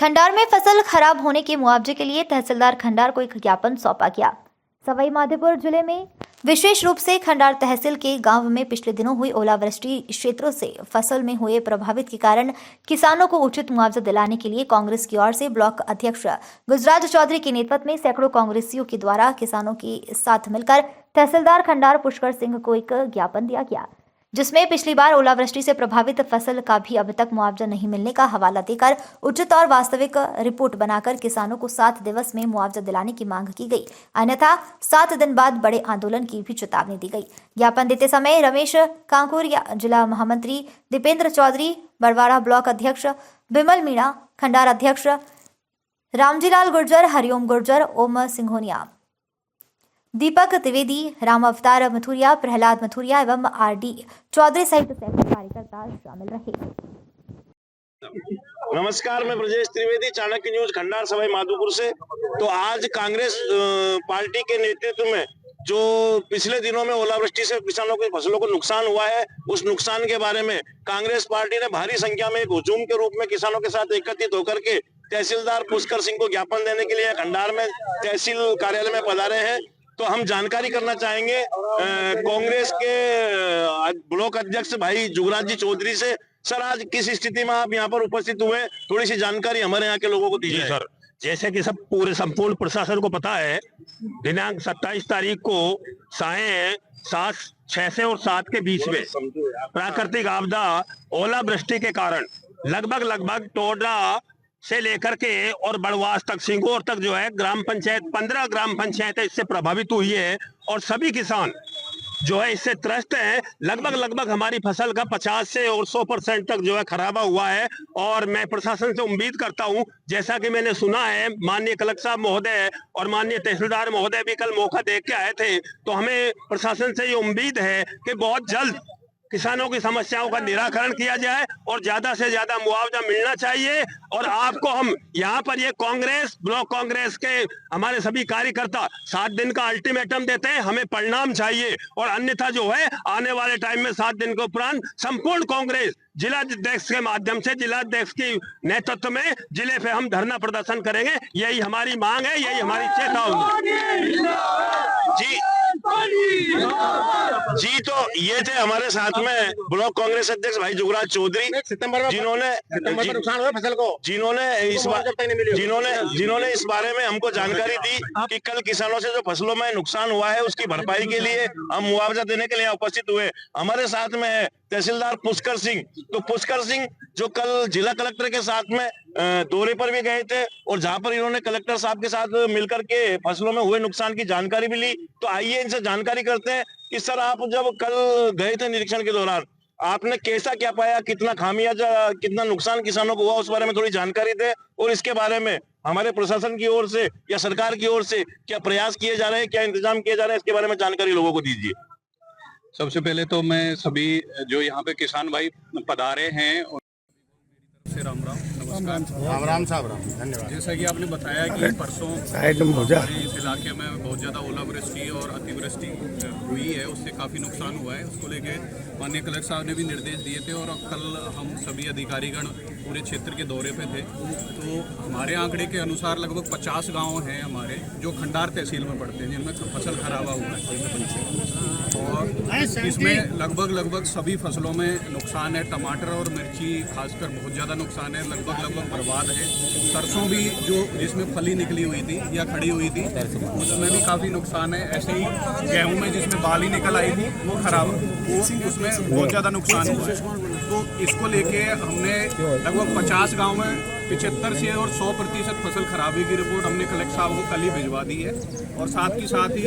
खंडार में फसल खराब होने के मुआवजे के लिए तहसीलदार खंडार को एक ज्ञापन सौंपा गया। सवाई माधोपुर जिले में विशेष रूप से खंडार तहसील के गांव में पिछले दिनों हुई ओलावृष्टि क्षेत्रों से फसल में हुए प्रभावित के कारण किसानों को उचित मुआवजा दिलाने के लिए कांग्रेस की ओर से ब्लॉक अध्यक्ष गुजराज चौधरी के नेतृत्व में सैकड़ों कांग्रेसियों के द्वारा किसानों के साथ मिलकर तहसीलदार खंडार पुष्कर सिंह को एक ज्ञापन दिया गया, जिसमें पिछली बार ओलावृष्टि से प्रभावित फसल का भी अब तक मुआवजा नहीं मिलने का हवाला देकर उचित और वास्तविक रिपोर्ट बनाकर किसानों को 7 दिवस में मुआवजा दिलाने की मांग की गई, अन्यथा 7 दिन बाद बड़े आंदोलन की भी चेतावनी दी गई। ज्ञापन देते समय रमेश कांकुरिया, जिला महामंत्री दीपेंद्र चौधरी, बड़वाड़ा ब्लॉक अध्यक्ष बिमल मीणा, खंडार अध्यक्ष रामजीलाल गुर्जर, हरिओम गुर्जर, ओम सिंघोनिया, दीपक त्रिवेदी, राम अवतार मथुरिया, प्रहलाद मथुरिया एवं आरडी चौधरी सहित सैकड़ों कार्यकर्ता शामिल रहे। नमस्कार, मैं ब्रजेश त्रिवेदी, चाणक्य न्यूज खंडार सवाई माधोपुर से। तो आज कांग्रेस पार्टी के नेतृत्व में जो पिछले दिनों में ओलावृष्टि से किसानों की फसलों को नुकसान हुआ है, उस नुकसान के बारे में कांग्रेस पार्टी ने भारी संख्या में एक हुजूम के रूप में किसानों के साथ एकत्रित होकर के तहसीलदार पुष्कर सिंह को ज्ञापन देने के लिए खंडार में तहसील कार्यालय में पधारे हैं। तो हम जानकारी करना चाहेंगे कांग्रेस के ब्लॉक अध्यक्ष भाई जुगराज जी चौधरी से। सर, आज किस स्थिति में आप यहाँ पर उपस्थित हुए, थोड़ी सी जानकारी हमारे यहाँ के लोगों को दीजिए। सर, जैसे कि सब पूरे संपूर्ण प्रशासन को पता है, दिनांक 27 तारीख को सायं 6 से और 7 के बीच में प्राकृतिक आपदा ओलावृष्टि के कारण लगभग टोडा से लेकर के और बड़वास तक, सिंगोर तक जो है ग्राम पंचायत 15 ग्राम पंचायतें इससे प्रभावित हुई है और सभी किसान जो है इससे त्रस्त है। लगभग हमारी फसल का 50 से और 100% तक जो है खराबा हुआ है। और मैं प्रशासन से उम्मीद करता हूं, जैसा कि मैंने सुना है माननीय कलेक्टर साहब महोदय और माननीय तहसीलदार महोदय भी कल मौका देख के आए थे, तो हमें प्रशासन से ये उम्मीद है कि बहुत जल्द किसानों की समस्याओं का निराकरण किया जाए और ज्यादा से ज्यादा मुआवजा मिलना चाहिए। और आपको हम यहाँ पर ये कांग्रेस, ब्लॉक कांग्रेस के हमारे सभी कार्यकर्ता 7 दिन का अल्टीमेटम देते हैं, हमें परिणाम चाहिए। और अन्यथा जो है आने वाले टाइम में 7 दिन के उपरांत संपूर्ण कांग्रेस जिलाध्यक्ष के माध्यम से, जिलाध्यक्ष की नेतृत्व में जिले पे हम धरना प्रदर्शन करेंगे। यही हमारी मांग है, यही हमारी चेतावनी। जी, तो ये थे हमारे साथ में ब्लॉक कांग्रेस अध्यक्ष भाई जुगराज चौधरी, जिन्होंने इस बारे में हमको जानकारी दी कि कल किसानों से जो फसलों में नुकसान हुआ है उसकी भरपाई के लिए हम मुआवजा देने के लिए उपस्थित हुए। हमारे साथ में है तहसीलदार पुष्कर सिंह। तो पुष्कर सिंह जो कल जिला कलेक्टर के साथ में दौरे पर भी गए थे और जहां पर इन्होंने कलेक्टर साहब के साथ मिलकर के फसलों में हुए नुकसान की जानकारी भी ली। तो आइए इनसे जानकारी करते हैं कि सर, आप जब कल गए थे निरीक्षण के दौरान आपने कैसा क्या पाया, कितना खामियाजा, कितना नुकसान किसानों को हुआ, उस बारे में थोड़ी जानकारी दें। और इसके बारे में हमारे प्रशासन की ओर से या सरकार की ओर से क्या प्रयास किए जा रहे हैं, क्या इंतजाम किए जा रहे हैं, इसके बारे में जानकारी लोगों को दीजिए। सबसे पहले तो मैं सभी जो यहाँ पे किसान भाई पधारे हैं से राम साहब, धन्यवाद। जैसा कि आपने बताया कि परसों हमारे इस इलाके में बहुत ज़्यादा ओलावृष्टि और अतिवृष्टि हुई है, उससे काफ़ी नुकसान हुआ है। उसको लेके माननीय कलेक्टर साहब ने भी निर्देश दिए थे और कल हम सभी अधिकारीगण पूरे क्षेत्र के दौरे पे थे। तो हमारे आंकड़े के अनुसार लगभग 50 गाँव हैं हमारे जो खंडार तहसील में पड़ते हैं, जिनमें फसल खराबा हुआ है और इसमें लगभग सभी फसलों में नुकसान है। टमाटर और मिर्ची खासकर बहुत ज़्यादा नुकसान है, लगभग बर्बाद है। सरसों भी जो जिसमें फली निकली हुई थी या खड़ी हुई थी उसमें भी काफ़ी नुकसान है। ऐसे ही गेहूं में जिसमें बाली निकल आई थी वो खराब, वो उसमें बहुत ज़्यादा नुकसान हुआ है। तो इसको लेके हमने लगभग 50 गाँव में 75 से और 100% फसल खराबी की रिपोर्ट हमने कलेक्टर साहब को कल ही भिजवा दी है। और साथ ही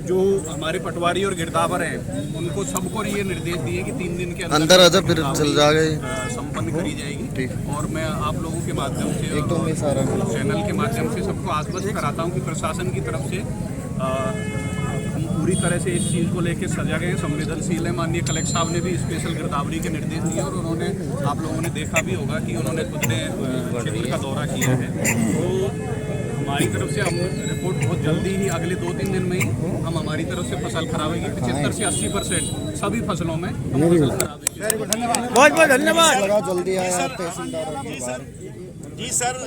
जो हमारे पटवारी और गिरदावर हैं उनको सबको ये निर्देश दिए कि 3 दिन के अंदर फिर चल जाएगा, संपन्न करी जाएगी। और मैं आप लोगों के माध्यम से चैनल के माध्यम से सबको आश्वस्त कराता हूँ कि प्रशासन की तरफ से हम पूरी तरह से इस चीज़ को लेकर सजग हैं, संवेदनशील है। माननीय कलेक्टर साहब ने भी स्पेशल गिरदावरी के निर्देश दिए और उन्होंने, आप लोगों ने देखा भी होगा कि उन्होंने खुद ने क्षेत्र का दौरा किया है। तो हमारी तरफ से हम रिपोर्ट बहुत जल्दी ही अगले 2-3 दिन में ही हम हमारी तरफ से फसल खराबे की 75 से 80% सभी फसलों में फसल खराबे। बहुत बहुत धन्यवाद। जल्दी आया तहसीलदार। जी सर,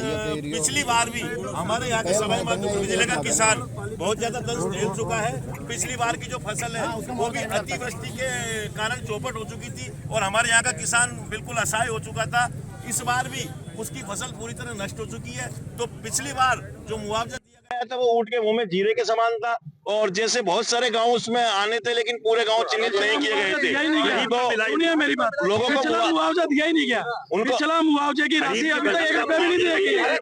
पिछली बार भी हमारे यहाँ के सवाई माधोपुर जिले का किसान बहुत ज्यादा दर्द झेल चुका है। पिछली बार की जो फसल है वो भी अतिवृष्टि के कारण चौपट हो चुकी थी और हमारे यहाँ का किसान बिल्कुल असहाय हो चुका था। इस बार भी उसकी फसल पूरी तरह नष्ट हो चुकी है। तो पिछली बार जो मुआवजा दिया गया था वो ऊँट के मुंह में जीरे के समान था और जैसे बहुत सारे गांव उसमें आने थे लेकिन पूरे गांव चिन्हित नहीं किए गए थे। यही सुनिए मेरी बात, लोगों को मुआवजा दिया ही नहीं गया। उनको पिछला मुआवजे की राशि अभी तक 1 रुपया भी नहीं दिया गया।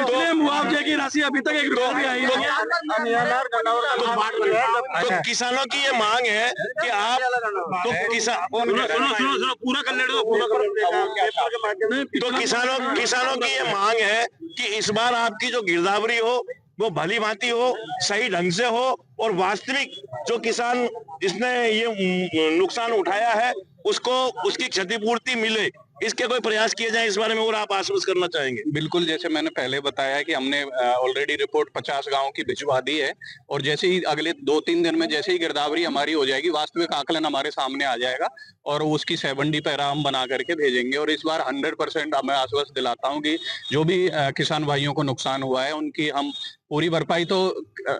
पिछले मुआवजे की राशि अभी तक 1 रुपया भी आई नहीं है। तो किसानों की ये मांग है कि आप तो किसान पूरा कर ले तो किसानों की ये मांग है कि इस बार आपकी जो गिरदावरी हो वो भली भांति हो, सही ढंग से हो और वास्तविक जो किसान जिसने ये नुकसान उठाया है उसको उसकी क्षतिपूर्ति मिले, इसके कोई प्रयास किए जाए इस बारे में और आप आश्वस्त करना चाहेंगे? बिल्कुल, जैसे मैंने पहले बताया कि हमने ऑलरेडी रिपोर्ट 50 गांव की भिजवा दी है और जैसे ही अगले 2-3 दिन में जैसे ही गिरदावरी हमारी हो जाएगी, वास्तविक आकलन हमारे सामने आ जाएगा और उसकी 7D पैरा हम बना करके भेजेंगे। और इस बार 100% मैं आश्वस्त दिलाता हूं कि जो भी किसान भाइयों को नुकसान हुआ है उनकी हम पूरी भरपाई तो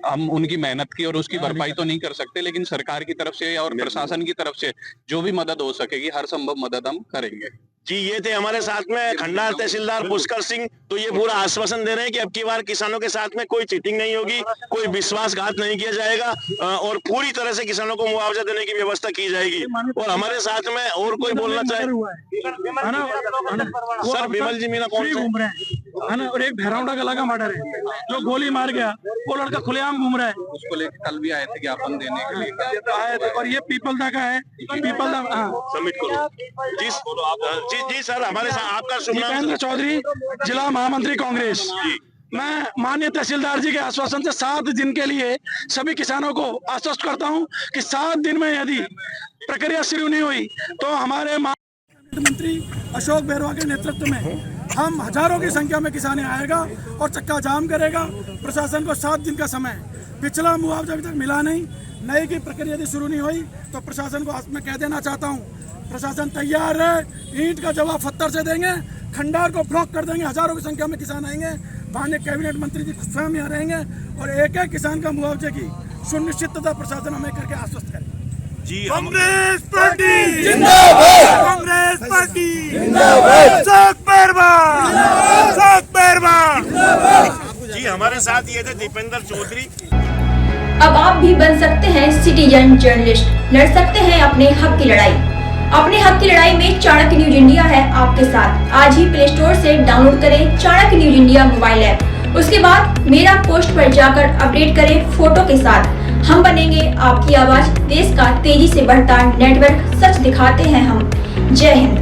हम उनकी मेहनत की और उसकी भरपाई तो नहीं कर सकते, लेकिन सरकार की तरफ से और प्रशासन की तरफ से जो भी मदद हो सकेगी हर संभव मदद हम करेंगे। जी, ये थे हमारे साथ में खंडार तहसीलदार पुष्कर सिंह। तो ये पूरा आश्वासन दे रहे हैं कि अब की बार किसानों के साथ में कोई चीटिंग नहीं होगी, कोई विश्वासघात नहीं किया जाएगा और पूरी तरह से किसानों को मुआवजा देने की व्यवस्था की जाएगी। और हमारे साथ में और कोई बोलना चाहे? सर, विमल जी मीना कौन घूम रहे हैं ना, और एक भैरवडा गला का मर्डर है, जो गोली मार गया वो लड़का खुलेआम घूम रहा है। उसको लेकर कल भी आए थे ज्ञापन देने के लिए आए थे और ये पीपलदा का है, पीपलदा सबमिट करो। जी सर, हमारे साथ आपका शुभ नाम? दीपेंद्र चौधरी, जिला महामंत्री कांग्रेस। मैं माननीय तहसीलदार जी के आश्वासन से 7 दिन के लिए सभी किसानों को आश्वस्त करता हूं कि 7 दिन में यदि प्रक्रिया शुरू नहीं हुई तो हमारे मंत्री अशोक बेरवा के नेतृत्व में हम हजारों की संख्या में किसान आएगा और चक्का जाम करेगा। प्रशासन को 7 दिन का समय, पिछला मुआवजा अभी तक मिला नहीं, नई की प्रक्रिया यदि शुरू नहीं हुई तो प्रशासन को मैं कह देना चाहता हूँ प्रशासन तैयार है, ईंट का जवाब पत्थर से देंगे, खंडार को ब्लॉक कर देंगे। हजारों की संख्या में किसान आएंगे, माननीय कैबिनेट मंत्री जी स्वयं यहाँ रहेंगे और एक एक किसान का मुआवजे की सुनिश्चितता प्रशासन हमें करके आश्वस्त करें। जी, कांग्रेस पार्टी जिंदाबाद, कांग्रेस पार्टी जिंदाबाद, सात पैरवा जी, हमारे साथ ये थे दीपेंद्र चौधरी। अब आप भी बन सकते हैं सिटीजन जर्नलिस्ट, लड़ सकते हैं अपने हक की लड़ाई। अपने हक की लड़ाई में चाणक्य न्यूज इंडिया है आपके साथ। आज ही प्ले स्टोर से डाउनलोड करें Chanakya news India mobile app. उसके बाद मेरा पोस्ट पर जाकर अपडेट करें फोटो के साथ। हम बनेंगे आपकी आवाज, देश का तेजी से बढ़ता नेटवर्क, सच दिखाते हैं हम। जय हिंद।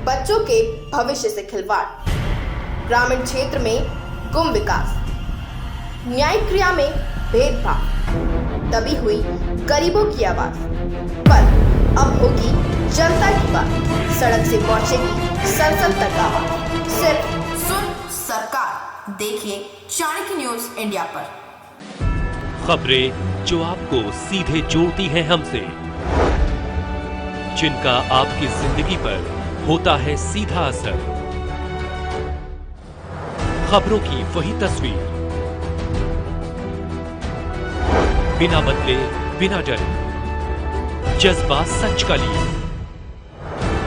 बच्चों के भविष्य से खिलवाड़, ग्रामीण क्षेत्र में गुम विकास, न्यायिक क्रिया में भेदभाव, दबी हुई गरीबों की आवाज, पर अब होगी जनता की बात। सड़क से पहुंचेगी संसद तक आवाज। सिर्फ सुन सरकार, देखिए चाणक्य न्यूज इंडिया पर। खबरें जो आपको सीधे जोड़ती हैं हमसे, जिनका आपकी जिंदगी पर होता है सीधा असर। खबरों की वही तस्वीर, बिना बदले बिना डरे, जज्बा सच का लिए,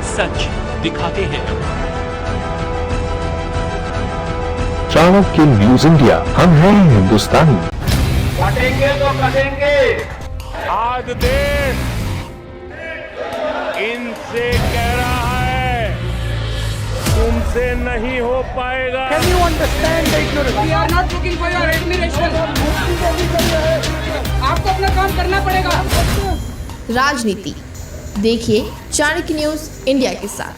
सच दिखाते हैं। चाणक्य न्यूज इंडिया, हम हैं हिंदुस्तानी। कटेंगे तो कटेंगे। आज देश इनसे कह रहा है तुमसे नहीं हो पाएगा। Can you understand the ignorance? We are not looking for your admiration. आपको अपना काम करना पड़ेगा। राजनीति देखिए चाणक्य न्यूज इंडिया के साथ।